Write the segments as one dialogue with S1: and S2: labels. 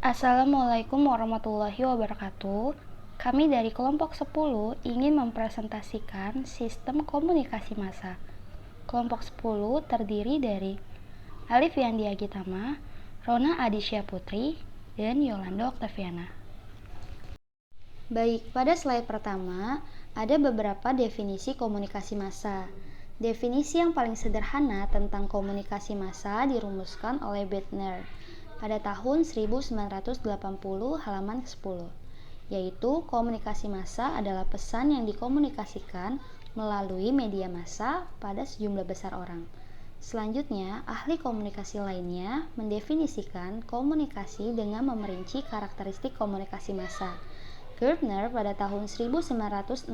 S1: Assalamualaikum warahmatullahi wabarakatuh. Kami dari kelompok 10 ingin mempresentasikan sistem komunikasi massa. Kelompok 10 terdiri dari Alif Yandia Gitama, Rona Adisya Putri, dan Yolanda Oktaviana. Baik, pada slide pertama ada beberapa definisi komunikasi massa. Definisi yang paling sederhana tentang komunikasi massa dirumuskan oleh Bettner pada tahun 1980 halaman 10, yaitu komunikasi massa adalah pesan yang dikomunikasikan melalui media massa pada sejumlah besar orang. Selanjutnya, ahli komunikasi lainnya mendefinisikan komunikasi dengan memerinci karakteristik komunikasi massa. Gertner pada tahun 1967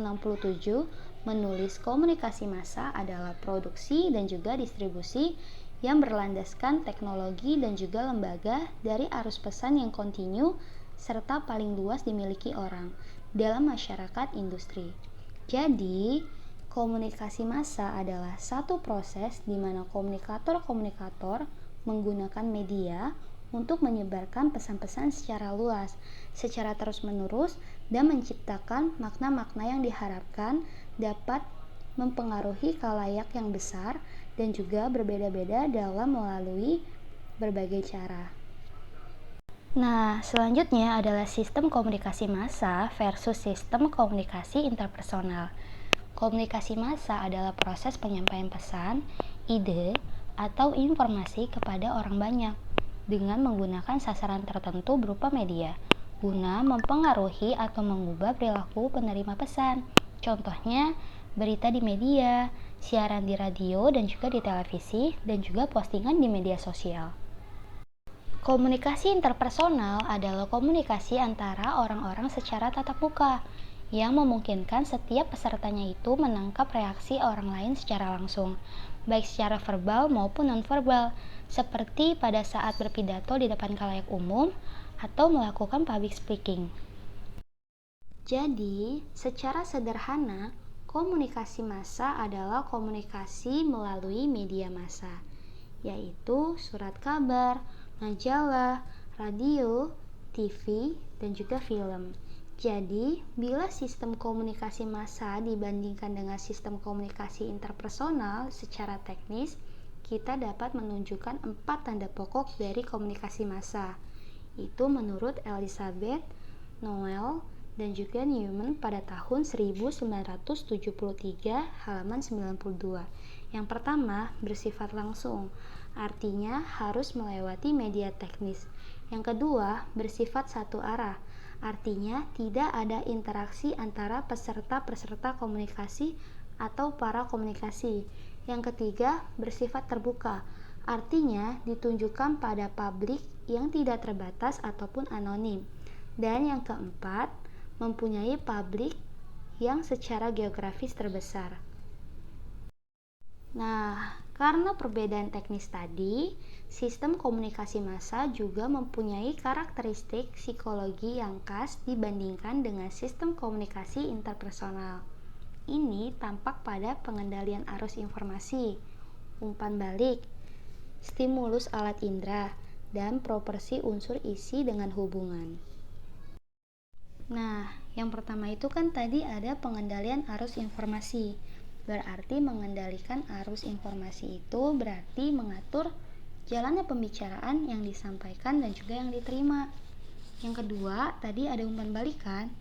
S1: menulis komunikasi massa adalah produksi dan juga distribusi yang berlandaskan teknologi dan juga lembaga dari arus pesan yang kontinu serta paling luas dimiliki orang dalam masyarakat industri. Jadi, komunikasi massa adalah satu proses di mana komunikator-komunikator menggunakan media untuk menyebarkan pesan-pesan secara luas, secara terus-menerus, dan menciptakan makna-makna yang diharapkan dapat mempengaruhi khalayak yang besar dan juga berbeda-beda dalam melalui berbagai cara. Nah, selanjutnya adalah sistem komunikasi massa versus sistem komunikasi interpersonal. Komunikasi massa adalah proses penyampaian pesan, ide, atau informasi kepada orang banyak dengan menggunakan sasaran tertentu berupa media, guna mempengaruhi atau mengubah perilaku penerima pesan. Contohnya, berita di media, siaran di radio dan juga di televisi, dan juga postingan di media sosial. Komunikasi interpersonal adalah komunikasi antara orang-orang secara tatap muka yang memungkinkan setiap pesertanya itu menangkap reaksi orang lain secara langsung, baik secara verbal maupun nonverbal, seperti pada saat berpidato di depan khalayak umum atau melakukan public speaking. Jadi, secara sederhana, komunikasi massa adalah komunikasi melalui media massa, yaitu surat kabar, majalah, radio, TV, dan juga film. Jadi, bila sistem komunikasi massa dibandingkan dengan sistem komunikasi interpersonal secara teknis, kita dapat menunjukkan 4 tanda pokok dari komunikasi massa. Itu menurut Elizabeth, Noel, dan juga Newman pada tahun 1973 halaman 92. Yang pertama, bersifat langsung, artinya harus melewati media teknis. Yang kedua, bersifat satu arah, artinya tidak ada interaksi antara peserta-peserta komunikasi atau para komunikasi. Yang ketiga, bersifat terbuka, artinya ditunjukkan pada publik yang tidak terbatas ataupun anonim. Dan yang keempat, mempunyai publik yang secara geografis terbesar. Nah, karena perbedaan teknis tadi, sistem komunikasi massa juga mempunyai karakteristik psikologi yang khas dibandingkan dengan sistem komunikasi interpersonal. Ini tampak pada pengendalian arus informasi, umpan balik, stimulus alat indera, dan proporsi unsur isi dengan hubungan. Nah, yang pertama itu kan tadi ada pengendalian arus informasi. Berarti mengendalikan arus informasi itu berarti mengatur jalannya pembicaraan yang disampaikan dan juga yang diterima. Yang kedua, tadi ada umpan balik kan?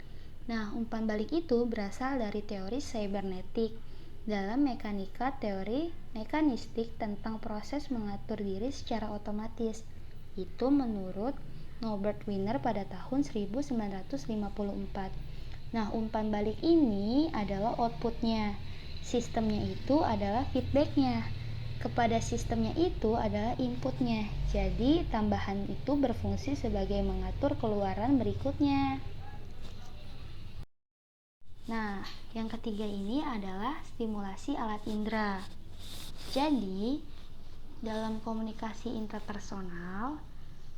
S1: Nah, umpan balik itu berasal dari teori cybernetik dalam mekanika teori mekanistik tentang proses mengatur diri secara otomatis. Itu menurut Norbert Wiener pada tahun 1954. Nah, umpan balik ini adalah outputnya. Sistemnya itu adalah feedbacknya. Kepada sistemnya itu adalah inputnya. Jadi, tambahan itu berfungsi sebagai mengatur keluaran berikutnya. Nah, yang ketiga ini adalah stimulasi alat indera. Jadi, dalam komunikasi interpersonal,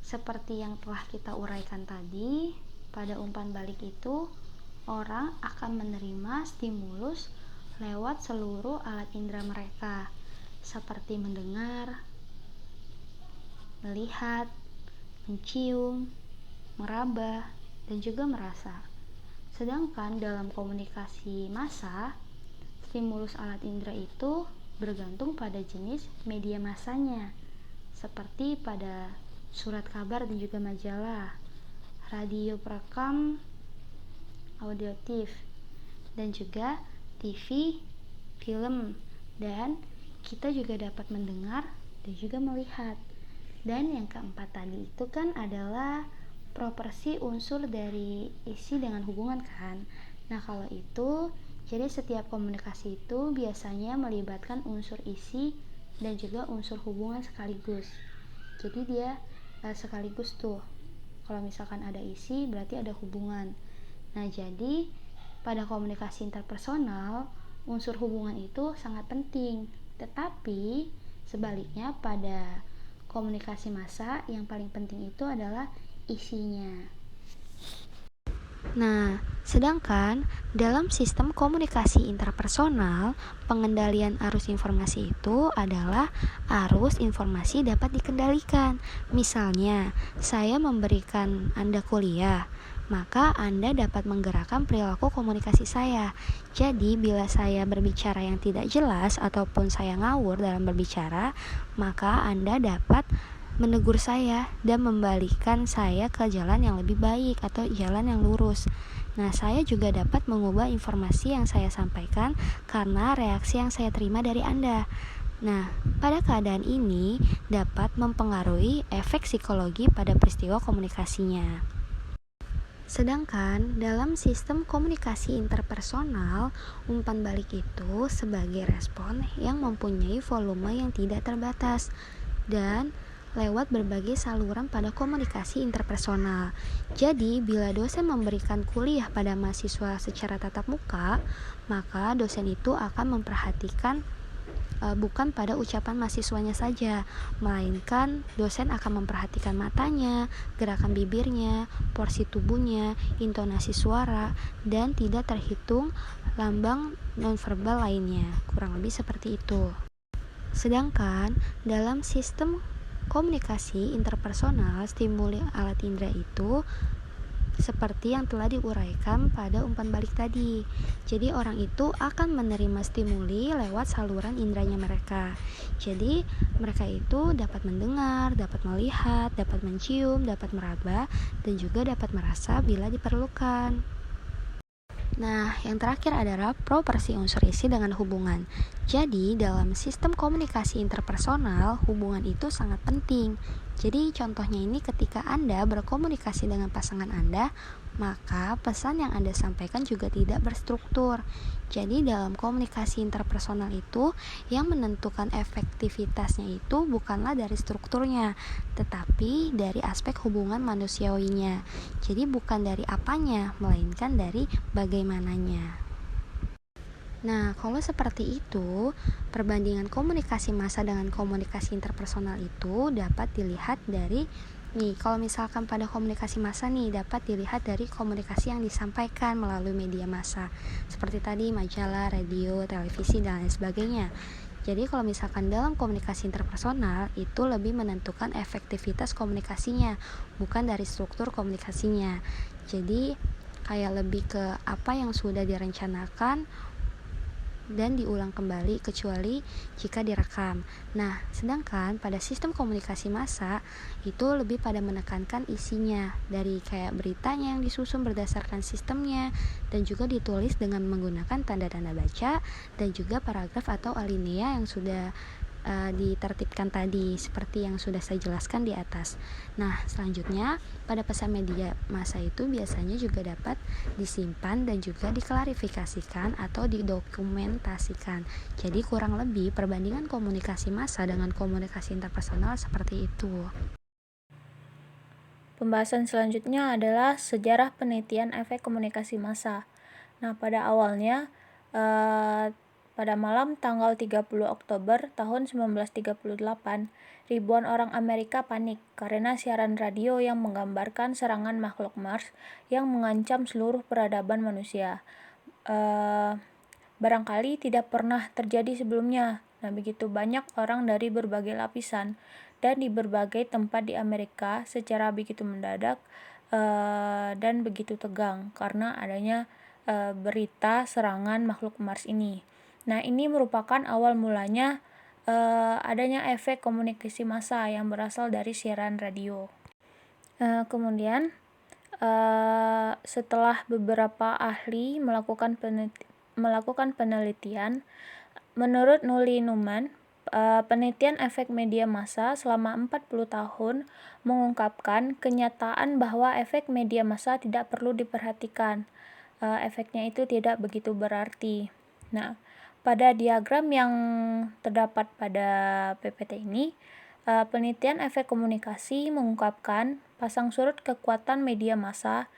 S1: seperti yang telah kita uraikan tadi, pada umpan balik itu, orang akan menerima stimulus lewat seluruh alat indera mereka, seperti mendengar, melihat, mencium, meraba, dan juga merasa. Sedangkan dalam komunikasi massa, stimulus alat indera itu bergantung pada jenis media massanya, seperti pada surat kabar dan juga majalah, radio perekam audiotif, dan juga TV, film, dan kita juga dapat mendengar dan juga melihat. Dan yang keempat tadi itu kan adalah proporsi unsur dari isi dengan hubungan kan. Nah kalau itu, jadi setiap komunikasi itu biasanya melibatkan unsur isi dan juga unsur hubungan sekaligus. Jadi dia sekaligus tuh. Kalau misalkan ada isi berarti ada hubungan. Nah jadi pada komunikasi interpersonal, unsur hubungan itu sangat penting. Tetapi sebaliknya pada komunikasi massa yang paling penting itu adalah isinya. Nah, sedangkan dalam sistem komunikasi interpersonal, pengendalian arus informasi itu adalah arus informasi dapat dikendalikan. Misalnya, saya memberikan Anda kuliah, maka Anda dapat menggerakkan perilaku komunikasi saya. Jadi, bila saya berbicara yang tidak jelas ataupun saya ngawur dalam berbicara, maka Anda dapat menegur saya dan membalikan saya ke jalan yang lebih baik atau jalan yang lurus. Nah, saya juga dapat mengubah informasi yang saya sampaikan karena reaksi yang saya terima dari Anda. Nah, pada keadaan ini dapat mempengaruhi efek psikologi pada peristiwa komunikasinya. Sedangkan dalam sistem komunikasi interpersonal, umpan balik itu sebagai respon yang mempunyai volume yang tidak terbatas dan lewat berbagai saluran pada komunikasi interpersonal. Jadi, bila dosen memberikan kuliah pada mahasiswa secara tatap muka, maka dosen itu akan memperhatikan bukan pada ucapan mahasiswanya saja, melainkan dosen akan memperhatikan matanya, gerakan bibirnya, porsi tubuhnya, intonasi suara, dan tidak terhitung lambang nonverbal lainnya. Kurang lebih seperti itu. Sedangkan dalam sistem komunikasi interpersonal, stimuli alat indera itu seperti yang telah diuraikan pada umpan balik tadi. Jadi orang itu akan menerima stimuli lewat saluran inderanya mereka. Jadi mereka itu dapat mendengar, dapat melihat, dapat mencium, dapat meraba, dan juga dapat merasa bila diperlukan. Nah, yang terakhir adalah proporsi unsur isi dengan hubungan. Jadi, dalam sistem komunikasi interpersonal, hubungan itu sangat penting. Jadi, contohnya ini ketika Anda berkomunikasi dengan pasangan Anda, maka pesan yang Anda sampaikan juga tidak berstruktur. Jadi, dalam komunikasi interpersonal itu, yang menentukan efektivitasnya itu bukanlah dari strukturnya, tetapi dari aspek hubungan manusiawinya. Jadi, bukan dari apanya, melainkan dari bagaimananya. Nah, kalau seperti itu, perbandingan komunikasi massa dengan komunikasi interpersonal itu dapat dilihat dari kalau misalkan pada komunikasi massa dapat dilihat dari komunikasi yang disampaikan melalui media massa. Seperti tadi majalah, radio, televisi, dan lain sebagainya. Jadi kalau misalkan dalam komunikasi interpersonal itu lebih menentukan efektivitas komunikasinya, bukan dari struktur komunikasinya. Jadi kayak lebih ke apa yang sudah direncanakan dan diulang kembali kecuali jika direkam. Nah, sedangkan pada sistem komunikasi massa itu lebih pada menekankan isinya dari kayak beritanya yang disusun berdasarkan sistemnya dan juga ditulis dengan menggunakan tanda-tanda baca dan juga paragraf atau alinea yang sudah ditertibkan tadi seperti yang sudah saya jelaskan di atas. Nah, selanjutnya pada pesan media massa itu biasanya juga dapat disimpan dan juga diklarifikasikan atau didokumentasikan. Jadi kurang lebih perbandingan komunikasi massa dengan komunikasi interpersonal seperti itu.
S2: Pembahasan selanjutnya adalah sejarah penelitian efek komunikasi massa. Nah, pada awalnya pada malam tanggal 30 Oktober tahun 1938, ribuan orang Amerika panik karena siaran radio yang menggambarkan serangan makhluk Mars yang mengancam seluruh peradaban manusia. Barangkali tidak pernah terjadi sebelumnya. Nah, begitu banyak orang dari berbagai lapisan dan di berbagai tempat di Amerika secara begitu mendadak dan begitu tegang karena adanya berita serangan makhluk Mars ini. Nah, ini merupakan awal mulanya adanya efek komunikasi massa yang berasal dari siaran radio. Kemudian setelah beberapa ahli melakukan penelitian, menurut Nuli Numan, penelitian efek media massa selama 40 tahun mengungkapkan kenyataan bahwa efek media massa tidak perlu diperhatikan. Efeknya itu tidak begitu berarti. Nah, pada diagram yang terdapat pada PPT ini, penelitian efek komunikasi mengungkapkan pasang surut kekuatan media massa,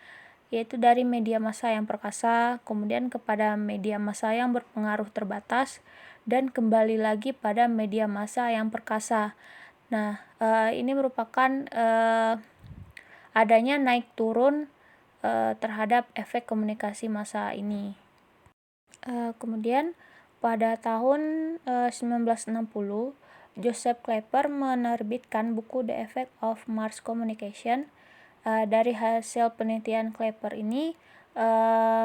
S2: yaitu dari media massa yang perkasa, kemudian kepada media massa yang berpengaruh terbatas, dan kembali lagi pada media massa yang perkasa. Nah, ini merupakan adanya naik turun terhadap efek komunikasi massa ini. Kemudian pada tahun 1960, Joseph Clapper menerbitkan buku The Effect of Mars Communication. Dari hasil penelitian Clapper ini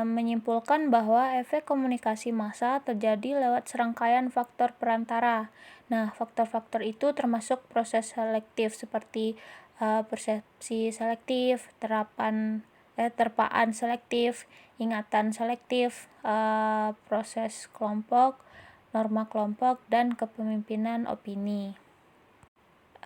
S2: menyimpulkan bahwa efek komunikasi massa terjadi lewat serangkaian faktor perantara. Nah, faktor-faktor itu termasuk proses selektif seperti persepsi selektif, terpaan selektif, ingatan selektif, proses kelompok, norma kelompok, dan kepemimpinan opini.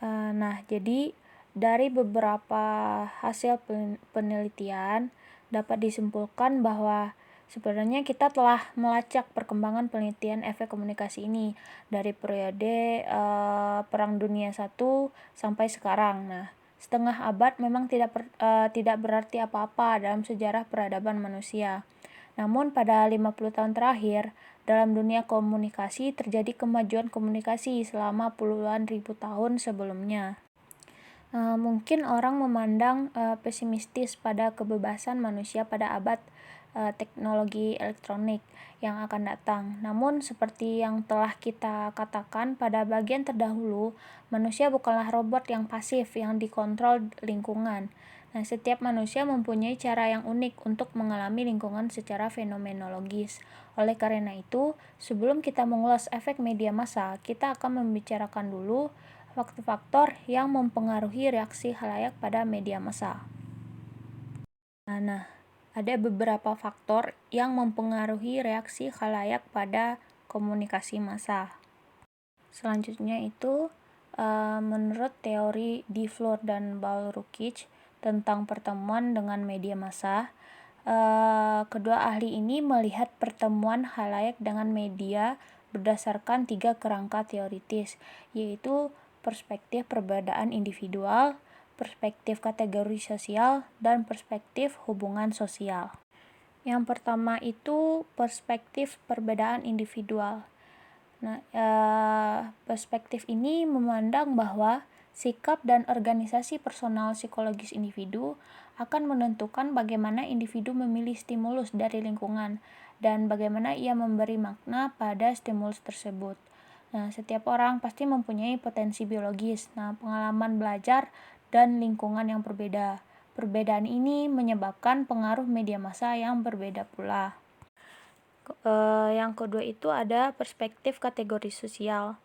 S2: Nah, jadi dari beberapa hasil penelitian dapat disimpulkan bahwa sebenarnya kita telah melacak perkembangan penelitian efek komunikasi ini dari periode Perang Dunia I sampai sekarang. Nah, setengah abad memang tidak berarti apa-apa dalam sejarah peradaban manusia. Namun pada 50 tahun terakhir, dalam dunia komunikasi terjadi kemajuan komunikasi selama puluhan ribu tahun sebelumnya. Mungkin orang memandang pesimistis pada kebebasan manusia pada abad teknologi elektronik yang akan datang. Namun seperti yang telah kita katakan pada bagian terdahulu, manusia bukanlah robot yang pasif yang dikontrol lingkungan. Nah, setiap manusia mempunyai cara yang unik untuk mengalami lingkungan secara fenomenologis. Oleh karena itu, sebelum kita mengulas efek media massa, kita akan membicarakan dulu faktor-faktor yang mempengaruhi reaksi khalayak pada media massa. Nah, ada beberapa faktor yang mempengaruhi reaksi khalayak pada komunikasi massa. Selanjutnya itu, menurut teori De Vlor dan Ball-Rukic tentang pertemuan dengan media massa, kedua ahli ini melihat pertemuan khalayak dengan media berdasarkan 3 kerangka teoritis, yaitu perspektif perbedaan individual, perspektif kategori sosial, dan perspektif hubungan sosial. Yang pertama itu perspektif perbedaan individual. Nah, perspektif ini memandang bahwa sikap dan organisasi personal psikologis individu akan menentukan bagaimana individu memilih stimulus dari lingkungan dan bagaimana ia memberi makna pada stimulus tersebut. Nah, setiap orang pasti mempunyai potensi biologis, pengalaman belajar, dan lingkungan yang berbeda. Perbedaan ini menyebabkan pengaruh media massa yang berbeda pula. Yang kedua itu ada perspektif kategori sosial.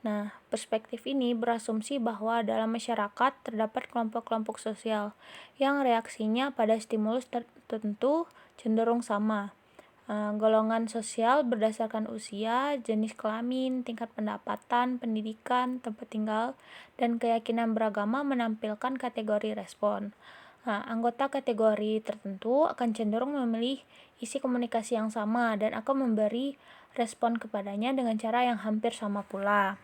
S2: Nah, perspektif ini berasumsi bahwa dalam masyarakat terdapat kelompok-kelompok sosial yang reaksinya pada stimulus tertentu cenderung sama. Golongan sosial berdasarkan usia, jenis kelamin, tingkat pendapatan, pendidikan, tempat tinggal, dan keyakinan beragama menampilkan kategori respon. Anggota kategori tertentu akan cenderung memilih isi komunikasi yang sama dan akan memberi respon kepadanya dengan cara yang hampir sama pula.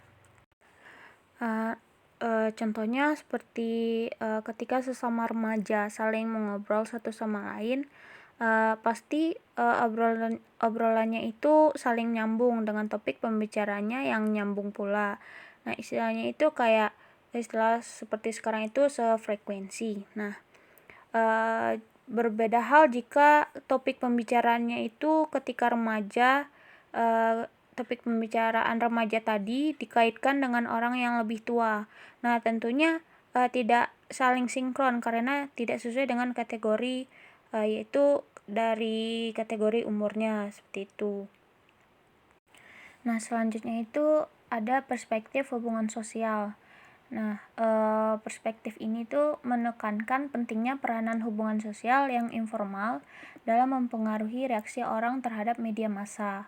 S2: Contohnya seperti ketika sesama remaja saling mengobrol satu sama lain, pasti obrolannya itu saling nyambung dengan topik pembicaranya yang nyambung pula. Nah, istilahnya itu kayak istilah seperti sekarang itu sefrekuensi. Nah, berbeda hal jika topik pembicaranya itu ketika remaja, topik pembicaraan remaja tadi dikaitkan dengan orang yang lebih tua. Nah, tentunya tidak saling sinkron karena tidak sesuai dengan kategori, yaitu dari kategori umurnya, seperti itu. Nah, selanjutnya itu ada perspektif hubungan sosial. Nah, perspektif ini tuh menekankan pentingnya peranan hubungan sosial yang informal dalam mempengaruhi reaksi orang terhadap media massa.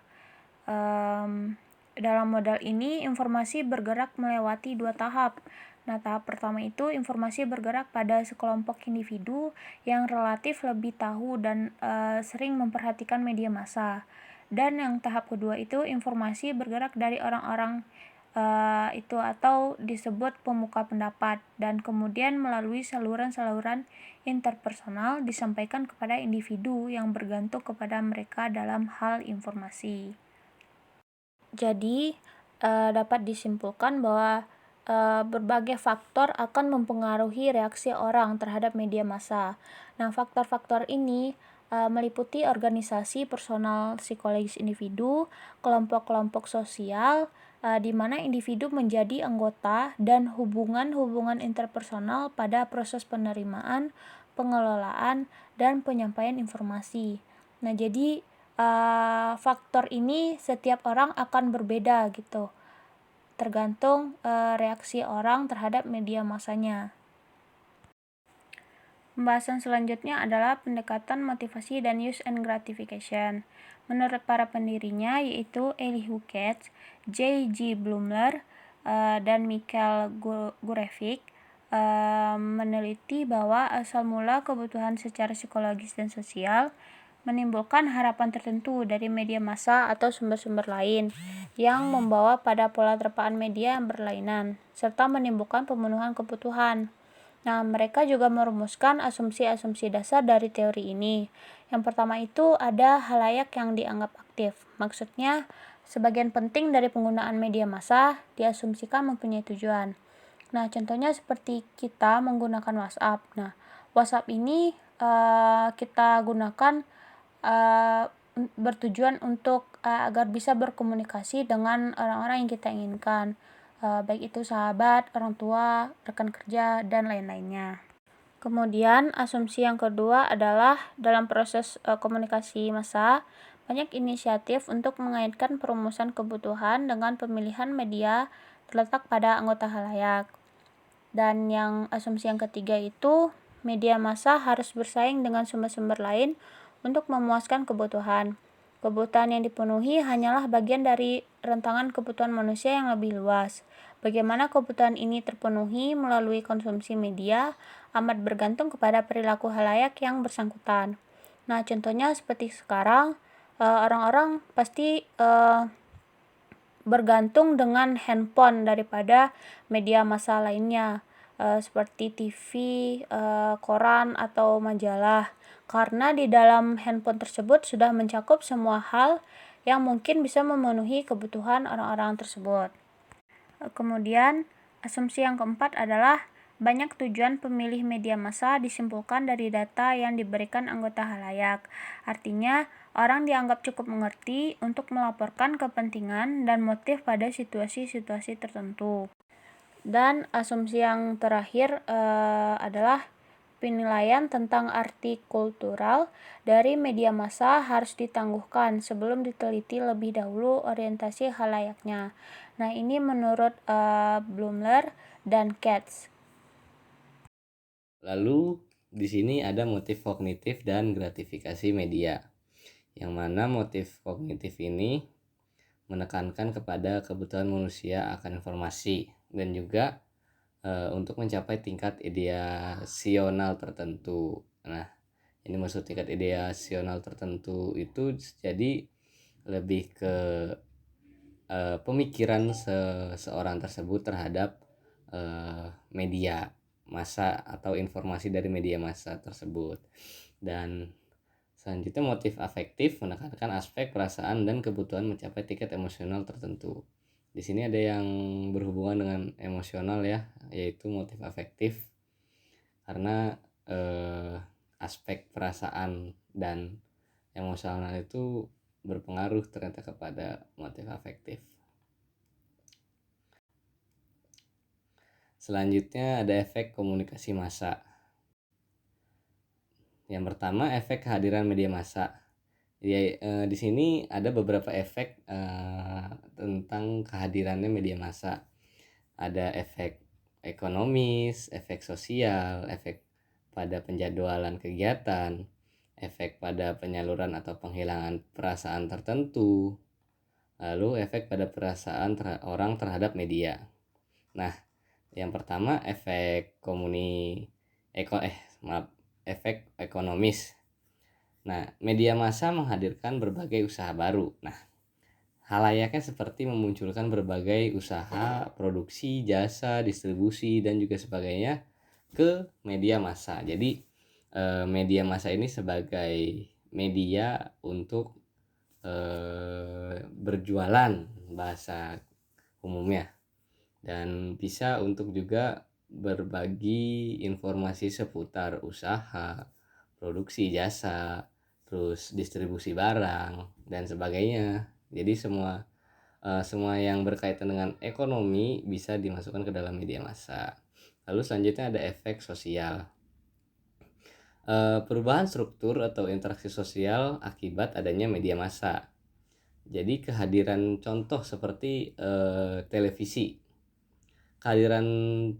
S2: Dalam modal ini, informasi bergerak melewati 2 tahap. Nah, tahap pertama itu informasi bergerak pada sekelompok individu yang relatif lebih tahu dan sering memperhatikan media massa. Dan yang tahap kedua itu informasi bergerak dari orang-orang itu atau disebut pemuka pendapat, dan kemudian melalui saluran-saluran interpersonal disampaikan kepada individu yang bergantung kepada mereka dalam hal informasi. Jadi, dapat disimpulkan bahwa berbagai faktor akan mempengaruhi reaksi orang terhadap media massa. Nah, faktor-faktor ini meliputi organisasi personal psikologis individu, kelompok-kelompok sosial, di mana individu menjadi anggota, dan hubungan-hubungan interpersonal pada proses penerimaan, pengelolaan, dan penyampaian informasi. Nah, jadi faktor ini setiap orang akan berbeda gitu, tergantung reaksi orang terhadap media massanya. Pembahasan selanjutnya adalah pendekatan motivasi dan use and gratification. Menurut para pendirinya yaitu Elihu Katz, J.G. Blumler, dan Mikhail Gurevich, meneliti bahwa asal mula kebutuhan secara psikologis dan sosial menimbulkan harapan tertentu dari media massa atau sumber-sumber lain yang membawa pada pola terpaan media yang berlainan, serta menimbulkan pemenuhan kebutuhan. Nah, mereka juga merumuskan asumsi-asumsi dasar dari teori ini. Yang pertama itu ada halayak yang dianggap aktif. Maksudnya, sebagian penting dari penggunaan media massa diasumsikan mempunyai tujuan. Nah, contohnya seperti kita menggunakan WhatsApp. Nah, WhatsApp ini kita gunakan bertujuan untuk agar bisa berkomunikasi dengan orang-orang yang kita inginkan, baik itu sahabat, orang tua, rekan kerja, dan lain-lainnya. Kemudian asumsi yang kedua adalah dalam proses komunikasi massa, banyak inisiatif untuk mengaitkan perumusan kebutuhan dengan pemilihan media terletak pada anggota halayak. Dan yang asumsi yang ketiga itu media massa harus bersaing dengan sumber-sumber lain untuk memuaskan kebutuhan. Kebutuhan yang dipenuhi hanyalah bagian dari rentangan kebutuhan manusia yang lebih luas. Bagaimana kebutuhan ini terpenuhi melalui konsumsi media amat bergantung kepada perilaku halayak yang bersangkutan. Nah, contohnya seperti sekarang, orang-orang pasti bergantung dengan handphone daripada media massa lainnya, seperti TV, koran, atau majalah, karena di dalam handphone tersebut sudah mencakup semua hal yang mungkin bisa memenuhi kebutuhan orang-orang tersebut. Kemudian, asumsi yang keempat adalah banyak tujuan pemilih media massa disimpulkan dari data yang diberikan anggota halayak. Artinya, orang dianggap cukup mengerti untuk melaporkan kepentingan dan motif pada situasi-situasi tertentu. Dan asumsi yang terakhir adalah penilaian tentang arti kultural dari media massa harus ditangguhkan sebelum diteliti lebih dahulu orientasi halayaknya. Nah, ini menurut Blumler dan Katz.
S3: Lalu di sini ada motif kognitif dan gratifikasi media, yang mana motif kognitif ini menekankan kepada kebutuhan manusia akan informasi dan juga untuk mencapai tingkat ideasional tertentu. Nah, ini maksud tingkat ideasional tertentu itu jadi lebih ke pemikiran seseorang tersebut terhadap media massa atau informasi dari media massa tersebut. Dan selanjutnya motif afektif menekankan aspek perasaan dan kebutuhan mencapai tingkat emosional tertentu. Di sini ada yang berhubungan dengan emosional ya, yaitu motif afektif, karena aspek perasaan dan emosional itu berpengaruh ternyata kepada motif afektif. Selanjutnya ada efek komunikasi massa. Yang pertama, efek kehadiran media massa. Jadi di sini ada beberapa efek tentang kehadirannya media massa. Ada efek ekonomis, efek sosial, efek pada penjadwalan kegiatan, efek pada penyaluran atau penghilangan perasaan tertentu, lalu efek pada perasaan orang terhadap media. Nah, yang pertama efek efek ekonomis. Nah, media massa menghadirkan berbagai usaha baru. Nah, halayaknya seperti memunculkan berbagai usaha, produksi, jasa, distribusi, dan juga sebagainya ke media massa. Jadi media massa ini sebagai media untuk berjualan bahasa umumnya, dan bisa untuk juga berbagi informasi seputar usaha, produksi jasa, terus distribusi barang dan sebagainya. Jadi semua yang berkaitan dengan ekonomi bisa dimasukkan ke dalam media massa. Lalu selanjutnya ada efek sosial. Perubahan struktur atau interaksi sosial akibat adanya media massa. Jadi kehadiran contoh seperti televisi. Kehadiran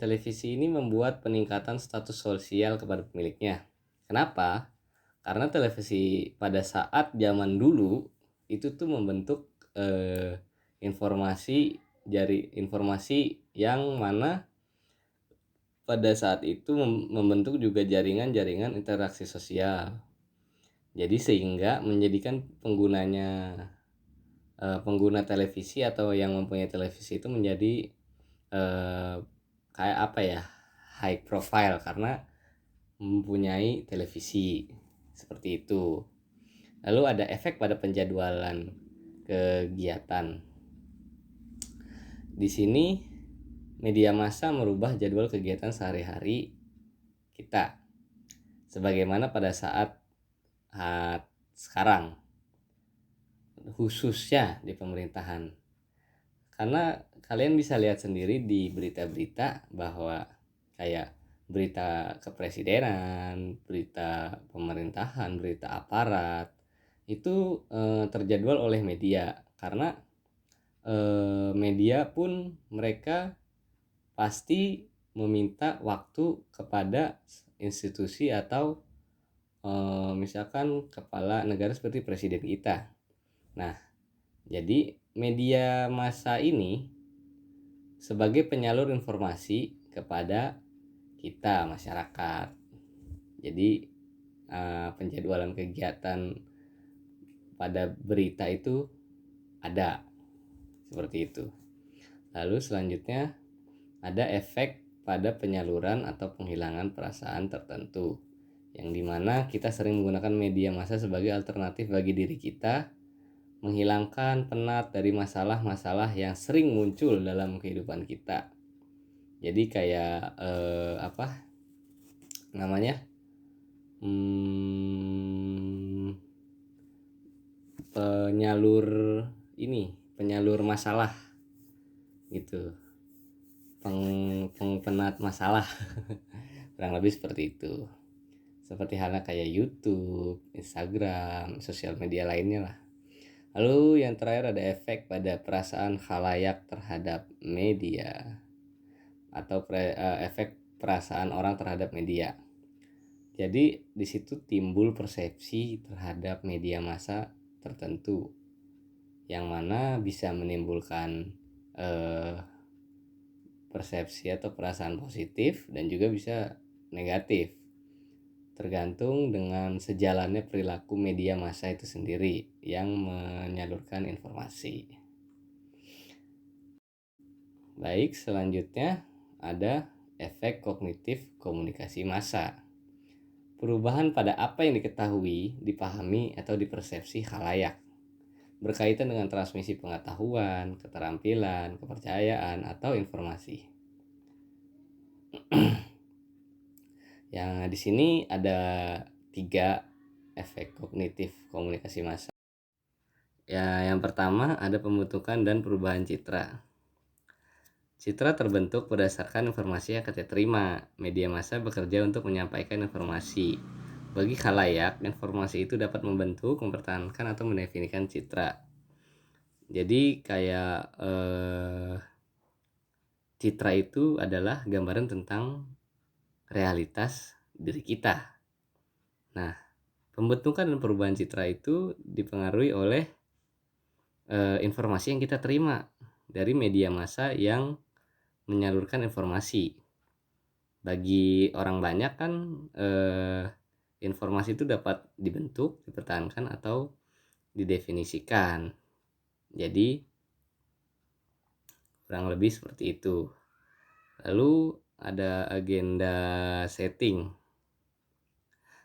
S3: televisi ini membuat peningkatan status sosial kepada pemiliknya. Kenapa? Karena televisi pada saat zaman dulu itu tuh membentuk informasi yang mana pada saat itu membentuk juga jaringan-jaringan interaksi sosial. Jadi sehingga menjadikan pengguna televisi atau yang mempunyai televisi itu menjadi kayak apa ya, high profile karena mempunyai televisi seperti itu. Lalu ada efek pada penjadwalan kegiatan. Di sini media massa merubah jadwal kegiatan sehari-hari kita, sebagaimana pada saat sekarang, khususnya di pemerintahan. Karena kalian bisa lihat sendiri di berita-berita bahwa kayak berita kepresidenan, berita pemerintahan, berita aparat itu terjadwal oleh media, karena media pun mereka pasti meminta waktu kepada institusi atau misalkan kepala negara seperti presiden kita. Nah, jadi media massa ini sebagai penyalur informasi kepada kita masyarakat. Jadi penjadwalan kegiatan pada berita itu ada seperti itu. Lalu selanjutnya ada efek pada penyaluran atau penghilangan perasaan tertentu, yang dimana kita sering menggunakan media massa sebagai alternatif bagi diri kita menghilangkan penat dari masalah-masalah yang sering muncul dalam kehidupan kita. Jadi kayak apa namanya, penyalur masalah gitu, penat masalah kurang lebih seperti itu. Seperti halnya kayak YouTube, Instagram, sosial media lainnya lah. Lalu yang terakhir ada efek pada perasaan khalayak terhadap media atau efek perasaan orang terhadap media. Jadi di situ timbul persepsi terhadap media massa tertentu, yang mana bisa menimbulkan persepsi atau perasaan positif dan juga bisa negatif, tergantung dengan sejalannya perilaku media massa itu sendiri yang menyalurkan informasi. Baik, selanjutnya ada efek kognitif komunikasi massa. Perubahan pada apa yang diketahui, dipahami, atau dipersepsi khalayak, berkaitan dengan transmisi pengetahuan, keterampilan, kepercayaan, atau informasi. Yang di sini ada 3 efek kognitif komunikasi massa. Ya, yang pertama ada pembentukan dan perubahan citra. Citra terbentuk berdasarkan informasi yang kita terima. Media massa bekerja untuk menyampaikan informasi. Bagi khalayak, informasi itu dapat membentuk, mempertahankan, atau mendefinisikan citra. Jadi kayak citra itu adalah gambaran tentang realitas diri kita. Nah, pembentukan dan perubahan citra itu dipengaruhi oleh informasi yang kita terima dari media massa yang menyalurkan informasi. Bagi orang banyak kan informasi itu dapat dibentuk, dipertahankan, atau didefinisikan. Jadi kurang lebih seperti itu. Lalu ada agenda setting.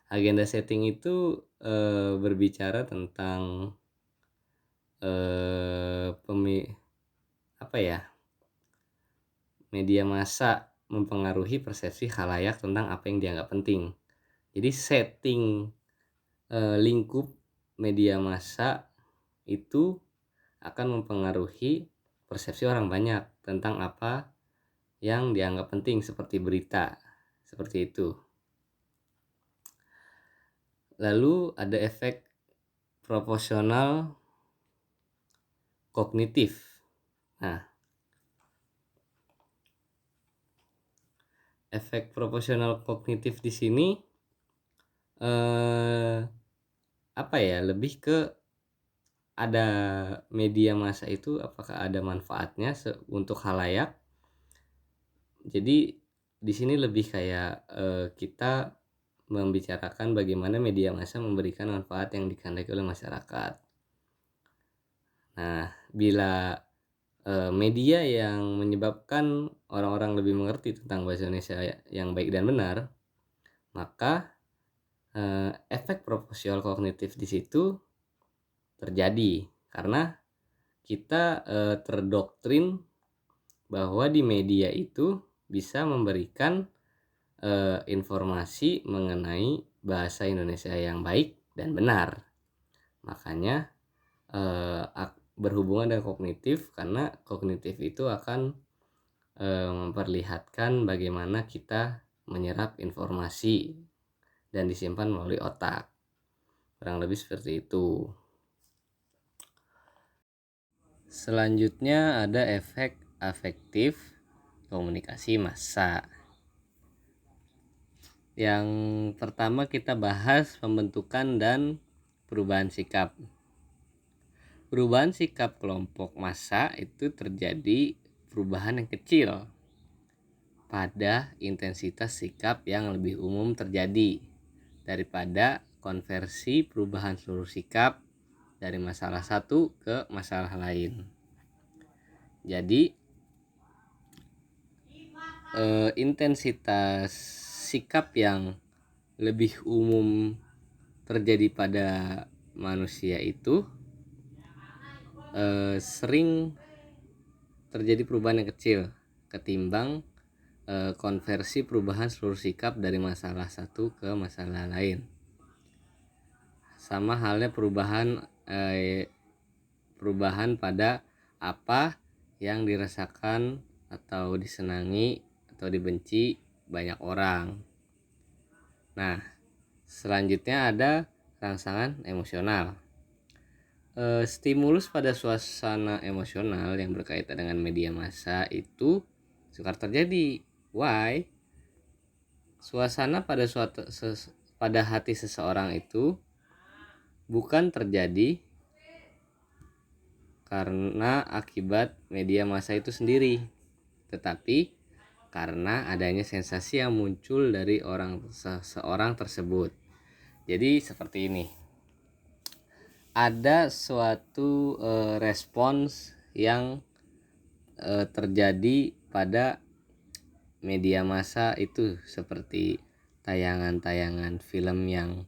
S3: Agenda setting itu berbicara tentang media massa mempengaruhi persepsi khalayak tentang apa yang dianggap penting. Jadi setting lingkup media massa itu akan mempengaruhi persepsi orang banyak tentang apa yang dianggap penting, seperti berita, seperti itu. Lalu ada efek proporsional kognitif. Nah, efek proporsional kognitif di sini lebih ke ada media massa itu apakah ada manfaatnya untuk khalayak. Jadi di sini lebih kayak kita membicarakan bagaimana media massa memberikan manfaat yang dikehendaki oleh masyarakat. Nah, bila media yang menyebabkan orang-orang lebih mengerti tentang bahasa Indonesia yang baik dan benar, maka efek proporsional kognitif di situ terjadi karena kita terdoktrin bahwa di media itu bisa memberikan informasi mengenai bahasa Indonesia yang baik dan benar. Makanya berhubungan dengan kognitif, karena kognitif itu akan memperlihatkan bagaimana kita menyerap informasi dan disimpan melalui otak. Kurang lebih seperti itu. Selanjutnya ada efek afektif komunikasi massa. Yang pertama kita bahas pembentukan dan perubahan sikap. Perubahan sikap kelompok massa itu terjadi perubahan yang kecil pada intensitas sikap yang lebih umum terjadi daripada konversi perubahan seluruh sikap dari masalah satu ke masalah lain. Jadi intensitas sikap yang lebih umum terjadi pada manusia itu sering terjadi perubahan yang kecil ketimbang konversi perubahan seluruh sikap dari masalah satu ke masalah lain. Sama halnya perubahan pada apa yang dirasakan atau disenangi atau dibenci banyak orang. Nah, selanjutnya ada rangsangan emosional. Stimulus pada suasana emosional yang berkaitan dengan media massa itu sukar terjadi. Why? Suasana pada hati seseorang itu bukan terjadi karena akibat media massa itu sendiri, tetapi karena adanya sensasi yang muncul dari seseorang tersebut. Jadi seperti ini. Ada suatu respons yang terjadi pada media massa itu, seperti tayangan-tayangan film yang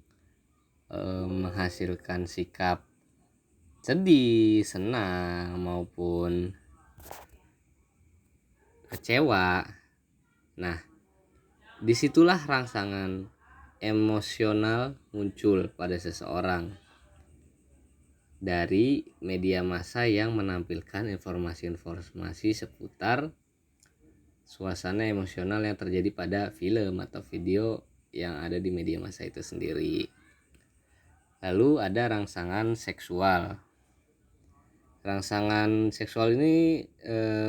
S3: menghasilkan sikap sedih, senang, maupun kecewa. Nah, disitulah rangsangan emosional muncul pada seseorang dari media massa yang menampilkan informasi-informasi seputar suasana emosional yang terjadi pada film atau video yang ada di media massa itu sendiri. Lalu ada rangsangan seksual. Rangsangan seksual ini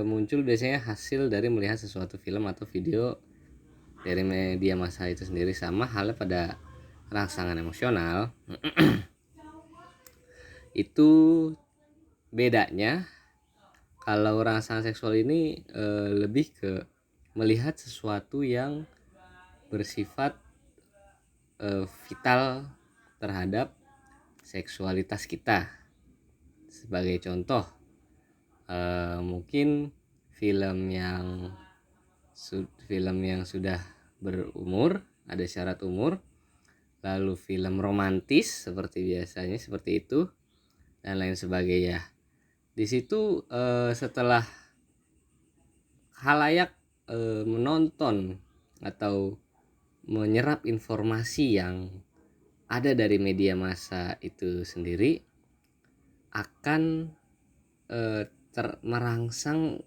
S3: muncul biasanya hasil dari melihat sesuatu film atau video dari media massa itu sendiri. Sama halnya pada rangsangan emosional. Itu bedanya kalau rangsangan seksual ini lebih ke melihat sesuatu yang bersifat vital terhadap seksualitas kita. Sebagai contoh, mungkin film yang sudah berumur, ada syarat umur, lalu film romantis seperti biasanya seperti itu, dan lain sebagainya. Di situ setelah khalayak menonton atau menyerap informasi yang ada dari media massa itu sendiri, akan merangsang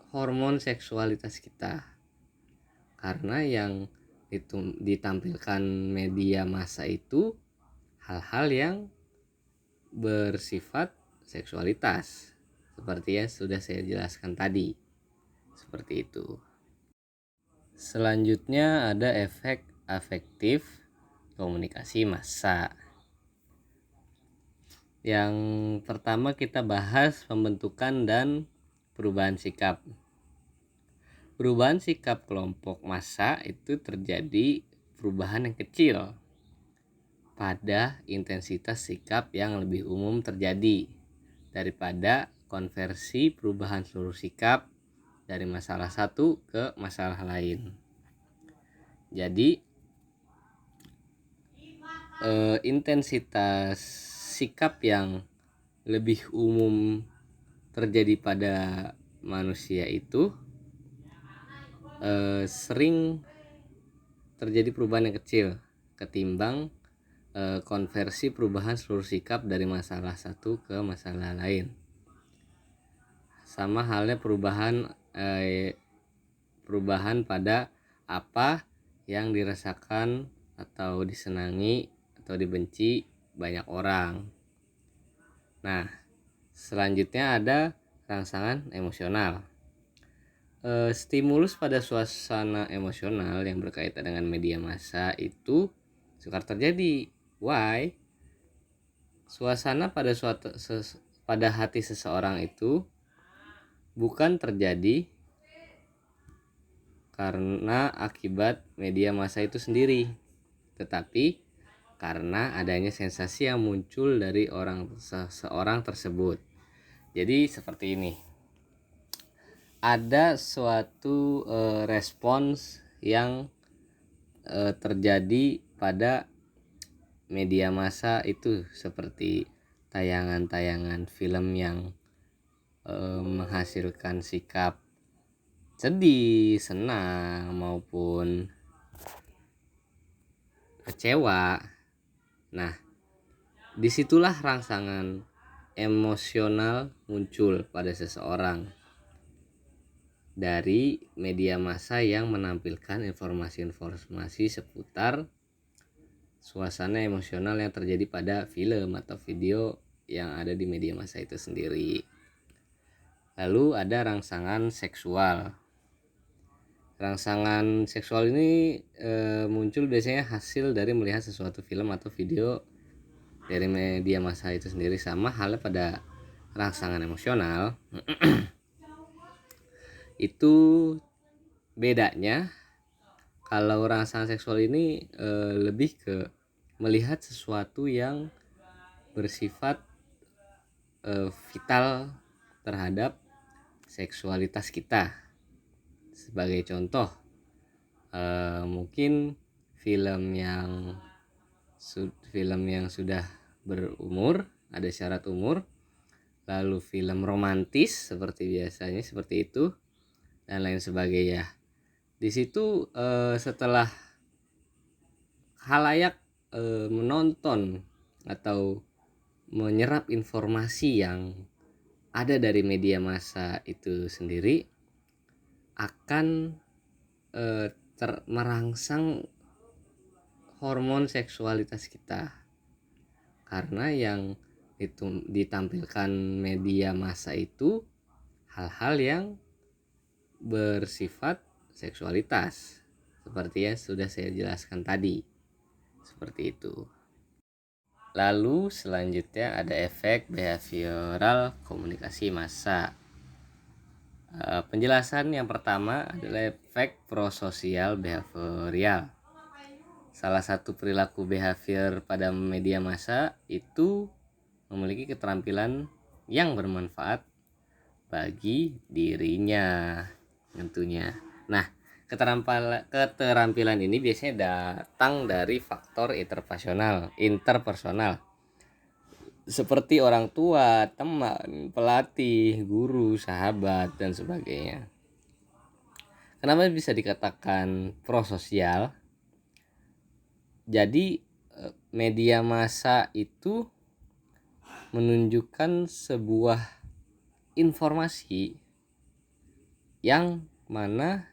S3: hormon seksualitas kita, karena yang ditampilkan media massa itu hal-hal yang bersifat seksualitas, seperti yang sudah saya jelaskan tadi. Seperti itu. Selanjutnya ada efek afektif komunikasi massa. Yang pertama kita bahas pembentukan dan perubahan sikap. Perubahan sikap kelompok massa itu terjadi perubahan yang kecil pada intensitas sikap yang lebih umum terjadi daripada konversi perubahan seluruh sikap dari masalah satu ke masalah lain. Jadi intensitas sikap yang lebih umum terjadi pada manusia itu sering terjadi perubahan yang kecil ketimbang konversi perubahan seluruh sikap dari masalah satu ke masalah lain. Sama halnya perubahan pada apa yang dirasakan atau disenangi atau dibenci banyak orang. Nah, selanjutnya ada rangsangan emosional. Stimulus pada suasana emosional yang berkaitan dengan media massa itu sukar terjadi. Why? Suasana pada hati seseorang itu bukan terjadi karena akibat media massa itu sendiri, tetapi karena adanya sensasi yang muncul dari seseorang tersebut. Jadi seperti ini. Ada suatu respons yang terjadi pada media massa itu, seperti tayangan-tayangan film yang menghasilkan sikap sedih, senang maupun kecewa. Nah, disitulah rangsangan emosional muncul pada seseorang dari media massa yang menampilkan informasi-informasi seputar suasana emosional yang terjadi pada film atau video yang ada di media massa itu sendiri. Lalu ada rangsangan seksual. Rangsangan seksual ini muncul biasanya hasil dari melihat sesuatu film atau video dari media massa itu sendiri. Sama halnya pada rangsangan emosional. Itu bedanya kalau rangsangan seksual ini lebih ke melihat sesuatu yang bersifat vital terhadap seksualitas kita. Sebagai contoh, mungkin film yang sudah berumur, ada syarat umur, lalu film romantis seperti biasanya seperti itu, dan lain sebagainya. Di situ setelah khalayak menonton atau menyerap informasi yang ada dari media massa itu sendiri, akan merangsang hormon seksualitas kita, karena yang itu ditampilkan media massa itu hal-hal yang bersifat seksualitas, seperti yang sudah saya jelaskan tadi, seperti itu. Lalu selanjutnya ada efek behavioral komunikasi massa. Penjelasan yang pertama adalah efek prososial behavioral. Salah satu perilaku behavior pada media massa itu memiliki keterampilan yang bermanfaat bagi dirinya tentunya. Nah, keterampilan ini biasanya datang dari faktor interpersonal seperti orang tua, teman, pelatih, guru, sahabat, dan sebagainya. Kenapa bisa dikatakan prososial? Jadi media massa itu menunjukkan sebuah informasi yang mana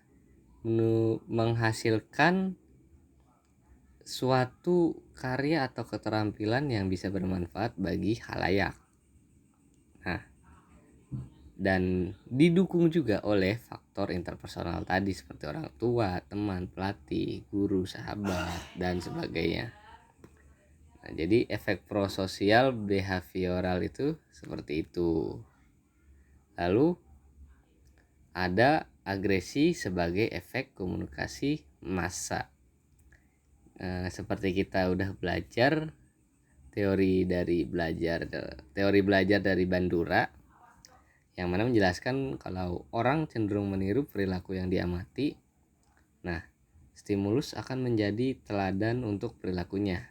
S3: menghasilkan suatu karya atau keterampilan yang bisa bermanfaat bagi khalayak. Nah, dan didukung juga oleh faktor interpersonal tadi seperti orang tua, teman, pelatih, guru, sahabat, dan sebagainya. Nah, jadi efek prososial behavioral itu seperti itu. Lalu ada agresi sebagai efek komunikasi massa. Seperti kita udah belajar teori belajar dari Bandura, yang mana menjelaskan kalau orang cenderung meniru perilaku yang diamati. Nah, stimulus akan menjadi teladan untuk perilakunya.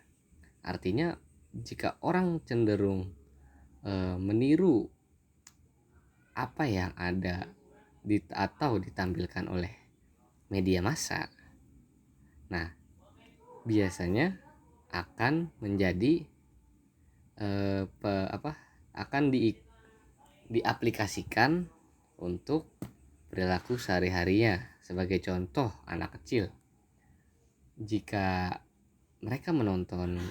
S3: Artinya jika orang cenderung meniru apa yang ada atau ditampilkan oleh media massa, nah biasanya akan menjadi akan diaplikasikan untuk perilaku sehari-harinya. Sebagai contoh, anak kecil jika mereka menonton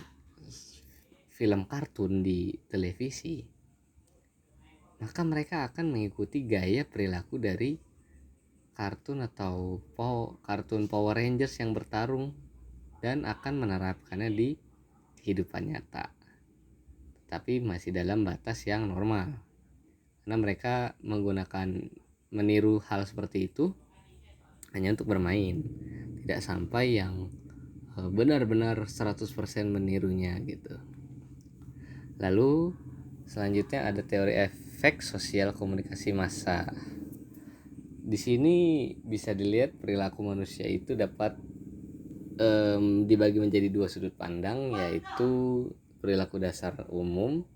S3: film kartun di televisi, maka mereka akan mengikuti gaya perilaku dari kartun atau kartun Power Rangers yang bertarung dan akan menerapkannya di kehidupan nyata, tapi masih dalam batas yang normal, karena mereka meniru hal seperti itu hanya untuk bermain, tidak sampai yang benar-benar 100% menirunya gitu. Lalu selanjutnya ada teori efek sosial komunikasi massa. Di sini bisa dilihat perilaku manusia itu dapat dibagi menjadi dua sudut pandang, yaitu perilaku dasar umum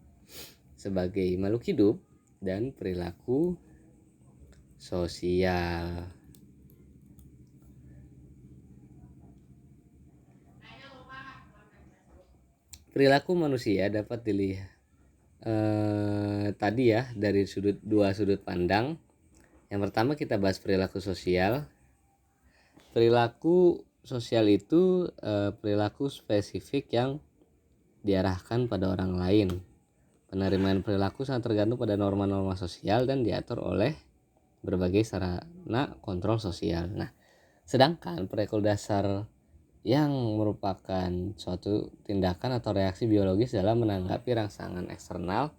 S3: sebagai makhluk hidup dan perilaku sosial. Perilaku manusia dapat dilihat tadi ya dari dua sudut pandang. Yang pertama kita bahas perilaku sosial. Perilaku sosial itu perilaku spesifik yang diarahkan pada orang lain. Penerimaan perilaku sangat tergantung pada norma-norma sosial dan diatur oleh berbagai sarana kontrol sosial. Nah, sedangkan perilaku dasar yang merupakan suatu tindakan atau reaksi biologis dalam menanggapi rangsangan eksternal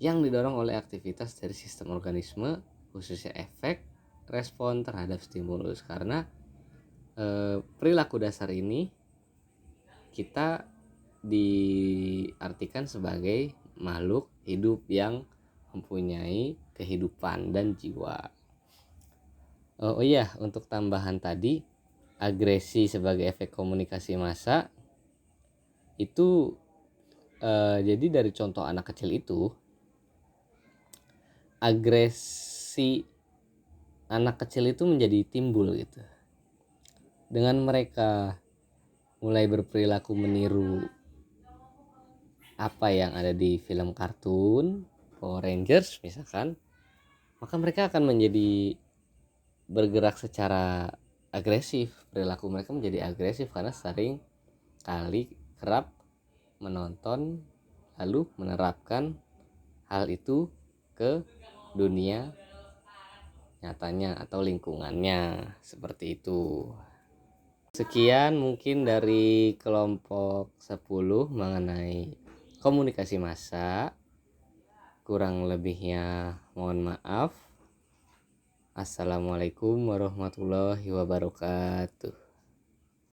S3: yang didorong oleh aktivitas dari sistem organisme, khususnya efek respon terhadap stimulus. Karena perilaku dasar ini kita diartikan sebagai makhluk hidup yang mempunyai kehidupan dan jiwa. Oh iya, untuk tambahan tadi, agresi sebagai efek komunikasi massa itu jadi dari contoh anak kecil itu, agresi anak kecil itu menjadi timbul gitu dengan mereka mulai berperilaku meniru apa yang ada di film kartun Power Rangers misalkan, maka mereka akan menjadi bergerak secara agresif. Perilaku mereka menjadi agresif karena sering kali kerap menonton lalu menerapkan hal itu ke dunia nyatanya atau lingkungannya, seperti itu. Sekian mungkin dari kelompok 10 mengenai komunikasi massa. Kurang lebihnya mohon maaf. Assalamualaikum warahmatullahi wabarakatuh.